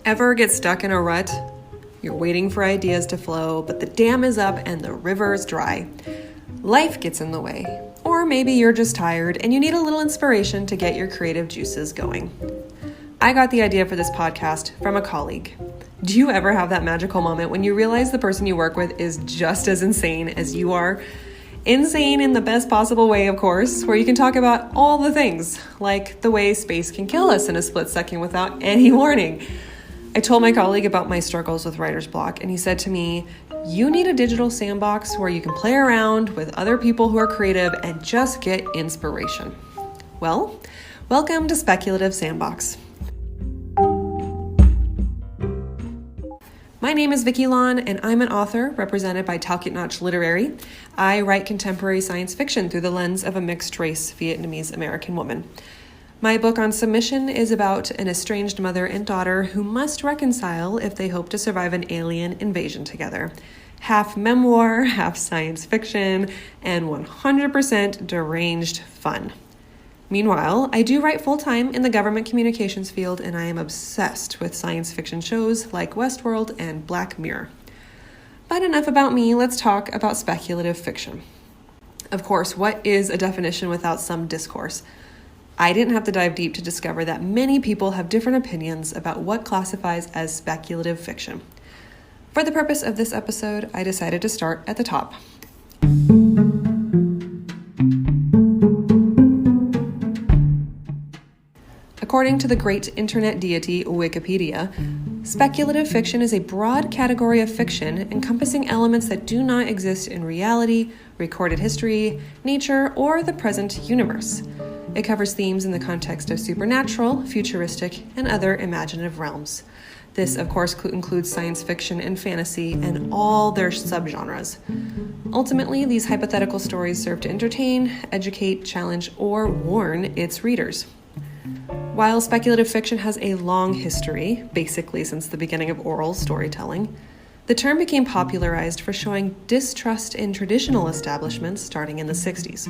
Ever get stuck in a rut? You're waiting for ideas to flow, but the dam is up and the river is dry. Life gets in the way. Or maybe you're just tired and you need a little inspiration to get your creative juices going. I got the idea for this podcast from a colleague. Do you ever have that magical moment when you realize the person you work with is just as insane as you are? Insane in the best possible way, of course, where you can talk about all the things, like the way space can kill us in a split second without any warning. I told my colleague about my struggles with writer's block, and he said to me, "You need a digital sandbox where you can play around with other people who are creative and just get inspiration." Well, welcome to Speculative Sandbox. My name is Elan, and I'm an author represented by Talcott Notch Literary. I write contemporary science fiction through the lens of a mixed-race Vietnamese-American woman. My book on submission is about an estranged mother and daughter who must reconcile if they hope to survive an alien invasion together. Half memoir, half science fiction, and 100% deranged fun. Meanwhile, I do write full-time in the government communications field, and I am obsessed with science fiction shows like Westworld and Black Mirror. But enough about me, let's talk about speculative fiction. Of course, what is a definition without some discourse? I didn't have to dive deep to discover that many people have different opinions about what classifies as speculative fiction. For the purpose of this episode, I decided to start at the top. According to the great internet deity Wikipedia, speculative fiction is a broad category of fiction encompassing elements that do not exist in reality, recorded history, nature, or the present universe. It covers themes in the context of supernatural, futuristic, and other imaginative realms. This, of course, includes science fiction and fantasy and all their subgenres. Ultimately, these hypothetical stories serve to entertain, educate, challenge, or warn its readers. While speculative fiction has a long history, basically since the beginning of oral storytelling, the term became popularized for showing distrust in traditional establishments starting in the 60s.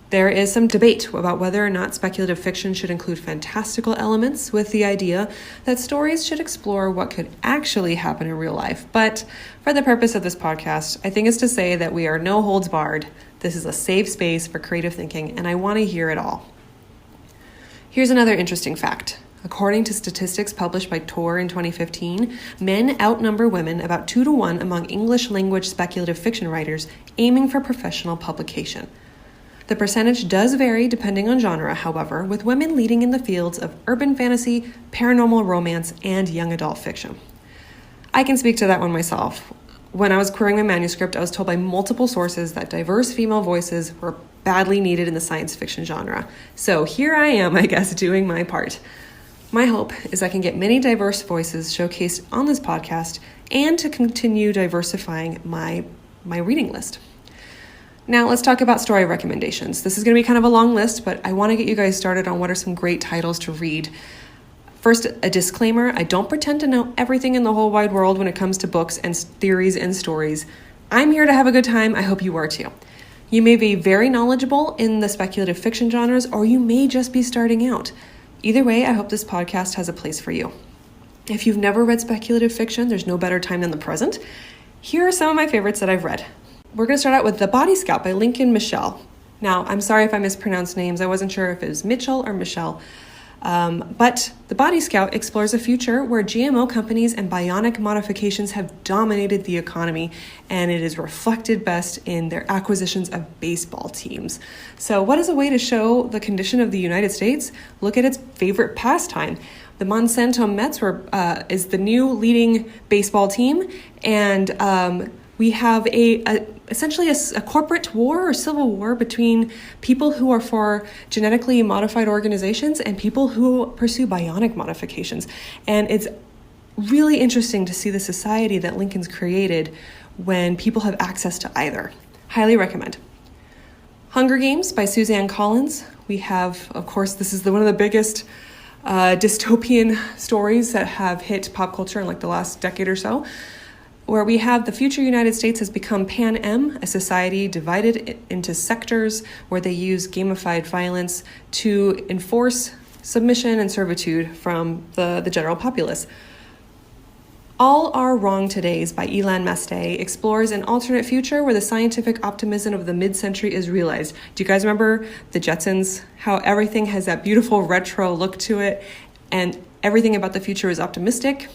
There is some debate about whether or not speculative fiction should include fantastical elements, with the idea that stories should explore what could actually happen in real life. But for the purpose of this podcast, I think it's to say that we are no holds barred. This is a safe space for creative thinking, and I want to hear it all. Here's another interesting fact. According to statistics published by Tor in 2015, men outnumber women about 2-to-1 among English-language speculative fiction writers aiming for professional publication. The percentage does vary depending on genre, however, with women leading in the fields of urban fantasy, paranormal romance, and young adult fiction. I can speak to that one myself. When I was querying my manuscript, I was told by multiple sources that diverse female voices were badly needed in the science fiction genre. So here I am, I guess, doing my part. My hope is I can get many diverse voices showcased on this podcast and to continue diversifying my reading list. Now let's talk about story recommendations. This is going to be kind of a long list, but I want to get you guys started on what are some great titles to read. First, a disclaimer, I don't pretend to know everything in the whole wide world when it comes to books and theories and stories. I'm here to have a good time. I hope you are too. You may be very knowledgeable in the speculative fiction genres, or you may just be starting out. Either way, I hope this podcast has a place for you. If you've never read speculative fiction, there's no better time than the present. Here are some of my favorites that I've read. We're going to start out with The Body Scout by Lincoln Michel. Now, I'm sorry if I mispronounced names. I wasn't sure if it was Mitchell or Michelle. But The Body Scout explores a future where GMO companies and bionic modifications have dominated the economy, and it is reflected best in their acquisitions of baseball teams. So what is a way to show the condition of the United States? Look at its favorite pastime. The Monsanto Mets is the new leading baseball team, and we have essentially a corporate war or civil war between people who are for genetically modified organizations and people who pursue bionic modifications. And it's really interesting to see the society that Lincoln's created when people have access to either. Highly recommend. Hunger Games by Suzanne Collins. We have, of course, this is one of the biggest dystopian stories that have hit pop culture in like the last decade or so, where we have the future United States has become Pan-Am, a society divided into sectors where they use gamified violence to enforce submission and servitude from the general populace. All Are Wrong Todays by Elan Mastai explores an alternate future where the scientific optimism of the mid-century is realized. Do you guys remember the Jetsons? How everything has that beautiful retro look to it and everything about the future is optimistic?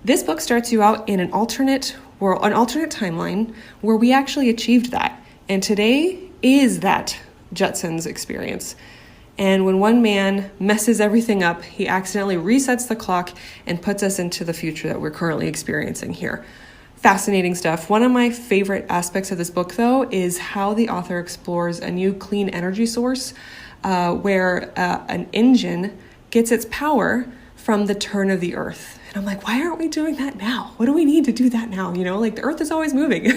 This book starts you out in an alternate world, an alternate timeline where we actually achieved that. And today is that Jetsons experience. And when one man messes everything up, he accidentally resets the clock and puts us into the future that we're currently experiencing here. Fascinating stuff. One of my favorite aspects of this book, though, is how the author explores a new clean energy source where an engine gets its power from the turn of the earth. And I'm like, why aren't we doing that now? What do we need to do that now? Like the earth is always moving.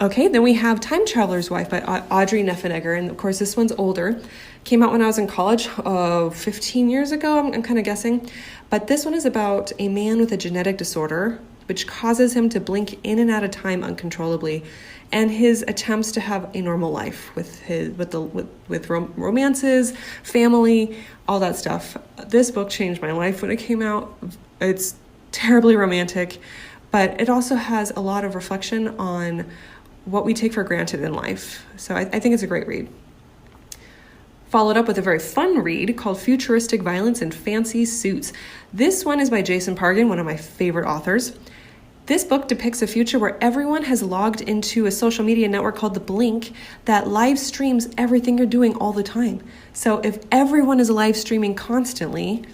Okay, then we have Time Traveler's Wife by Audrey Niffenegger. And of course, this one's older. Came out when I was in college, 15 years ago, I'm kind of guessing. But this one is about a man with a genetic disorder, which causes him to blink in and out of time uncontrollably, and his attempts to have a normal life with romances, family, all that stuff. This book changed my life when it came out. It's terribly romantic, but it also has a lot of reflection on what we take for granted in life. So I think it's a great read. Followed up with a very fun read called Futuristic Violence in Fancy Suits. This one is by Jason Pargin, one of my favorite authors. This book depicts a future where everyone has logged into a social media network called The Blink that live streams everything you're doing all the time. So if everyone is live streaming constantly,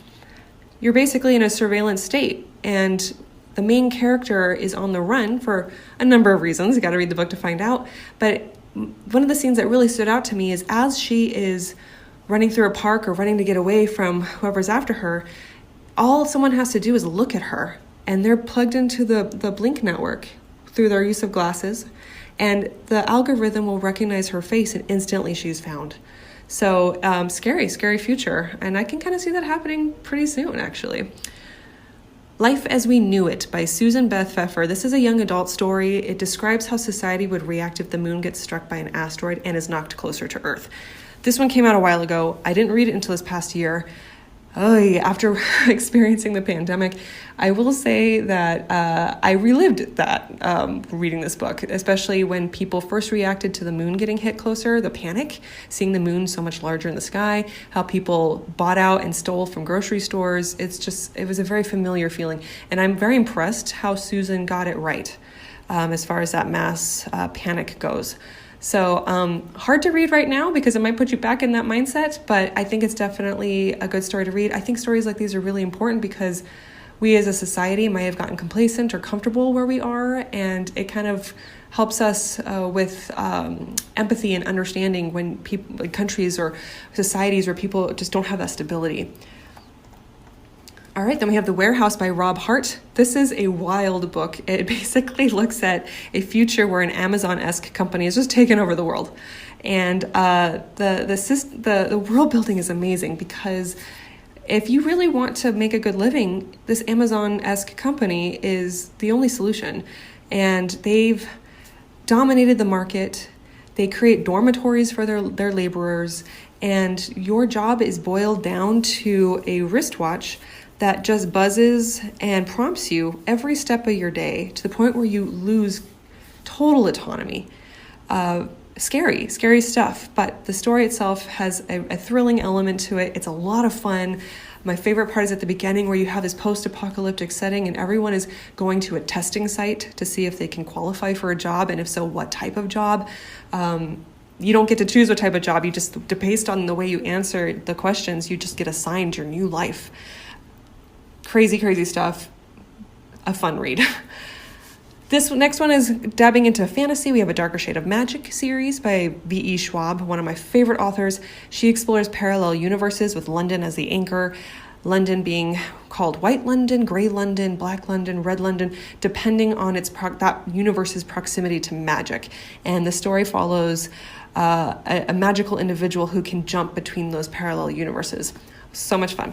you're basically in a surveillance state, and the main character is on the run for a number of reasons. You got to read the book to find out. But one of the scenes that really stood out to me is as she is running through a park or running to get away from whoever's after her, all someone has to do is look at her, and they're plugged into the Blink network through their use of glasses, and the algorithm will recognize her face and instantly she's found. So scary future. And I can kind of see that happening pretty soon, actually. Life as We Knew It by Suzanne Beth Pfeffer. This is a young adult story. It describes how society would react if the moon gets struck by an asteroid and is knocked closer to Earth. This one came out a while ago. I didn't read it until this past year. After experiencing the pandemic, I will say that I relived that reading this book, especially when people first reacted to the moon getting hit closer, the panic, seeing the moon so much larger in the sky, how people bought out and stole from grocery stores. It was a very familiar feeling. And I'm very impressed how Susan got it right as far as that mass panic goes. So hard to read right now because it might put you back in that mindset, but I think it's definitely a good story to read. I think stories like these are really important because we as a society might have gotten complacent or comfortable where we are, and it kind of helps us with empathy and understanding when people, like countries or societies where people just don't have that stability. All right, then we have The Warehouse by Rob Hart. This is a wild book. It basically looks at a future where an Amazon-esque company has just taken over the world. And the world building is amazing because if you really want to make a good living, this Amazon-esque company is the only solution. And they've dominated the market. They create dormitories for their laborers. And your job is boiled down to a wristwatch that just buzzes and prompts you every step of your day to the point where you lose total autonomy. Scary stuff, but the story itself has a thrilling element to it. It's a lot of fun. My favorite part is at the beginning where you have this post-apocalyptic setting and everyone is going to a testing site to see if they can qualify for a job, and if so, what type of job. You don't get to choose what type of job. You just, based on the way you answer the questions, you just get assigned your new life. Crazy stuff. A fun read. This next one is dabbing into fantasy. We have A Darker Shade of Magic series by V.E. Schwab, one of my favorite authors. She explores parallel universes with London as the anchor. London being called White London, Grey London, Black London, Red London, depending on that universe's proximity to magic. And the story follows a magical individual who can jump between those parallel universes. So much fun.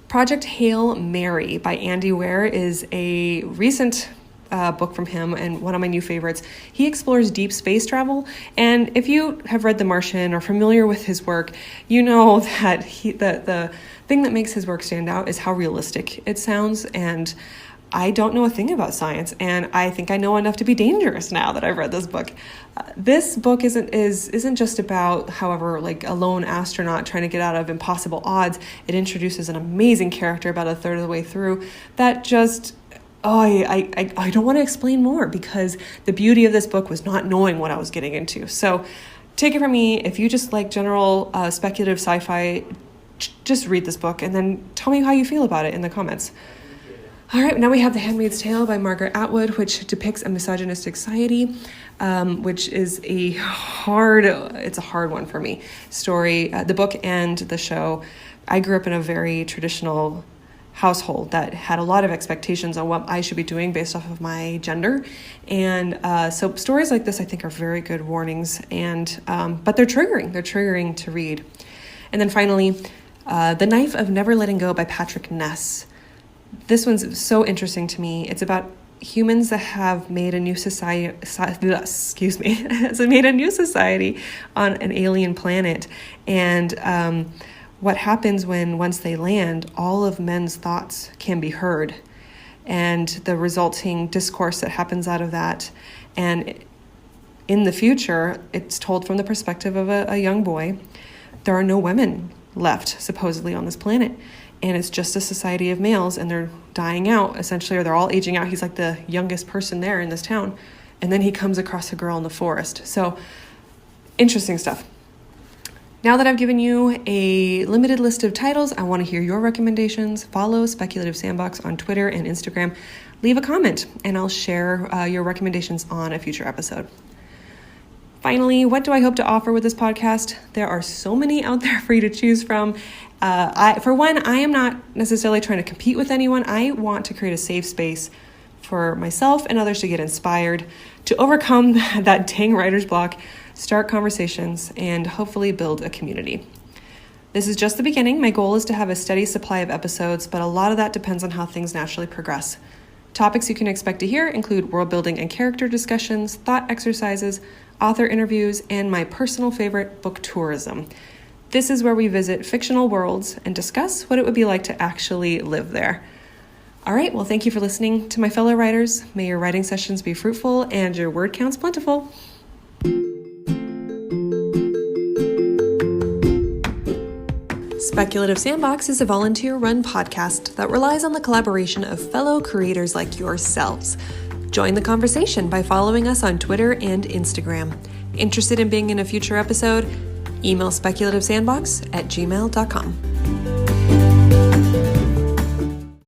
Project Hail Mary by Andy Weir is a recent book from him and one of my new favorites. He explores deep space travel, and if you have read The Martian or familiar with his work, you know that the thing that makes his work stand out is how realistic it sounds. And I don't know a thing about science, and I think I know enough to be dangerous now that I've read this book. This book isn't just about, however, like a lone astronaut trying to get out of impossible odds. It introduces an amazing character about a third of the way through that just, I don't want to explain more, because the beauty of this book was not knowing what I was getting into. So take it from me, if you just like general speculative sci-fi, just read this book and then tell me how you feel about it in the comments. All right, now we have The Handmaid's Tale by Margaret Atwood, which depicts a misogynistic society, which is a hard one for me. Story, the book and the show. I grew up in a very traditional household that had a lot of expectations on what I should be doing based off of my gender. And so stories like this, I think, are very good warnings, and but they're triggering. They're triggering to read. And then finally, The Knife of Never Letting Go by Patrick Ness. This one's so interesting to me. It's about humans that have made a new society, made a new society on an alien planet. And what happens once they land, all of men's thoughts can be heard, and the resulting discourse that happens out of that. And in the future, it's told from the perspective of a young boy. There are no women left, supposedly, on this planet. And it's just a society of males, and they're dying out, essentially, or they're all aging out. He's like the youngest person there in this town. And then he comes across a girl in the forest. So, interesting stuff. Now that I've given you a limited list of titles, I want to hear your recommendations. Follow Speculative Sandbox on Twitter and Instagram. Leave a comment, and I'll share your recommendations on a future episode. Finally, what do I hope to offer with this podcast? There are so many out there for you to choose from. For one, I am not necessarily trying to compete with anyone. I want to create a safe space for myself and others to get inspired, to overcome that dang writer's block, start conversations, and hopefully build a community. This is just the beginning. My goal is to have a steady supply of episodes, but a lot of that depends on how things naturally progress. Topics you can expect to hear include world building and character discussions, thought exercises, author interviews, and my personal favorite, book tourism. This is where we visit fictional worlds and discuss what it would be like to actually live there. All right, well, thank you for listening to my fellow writers. May your writing sessions be fruitful and your word counts plentiful. Speculative Sandbox is a volunteer-run podcast that relies on the collaboration of fellow creators like yourselves. Join the conversation by following us on Twitter and Instagram. Interested in being in a future episode? Email speculativesandbox@gmail.com.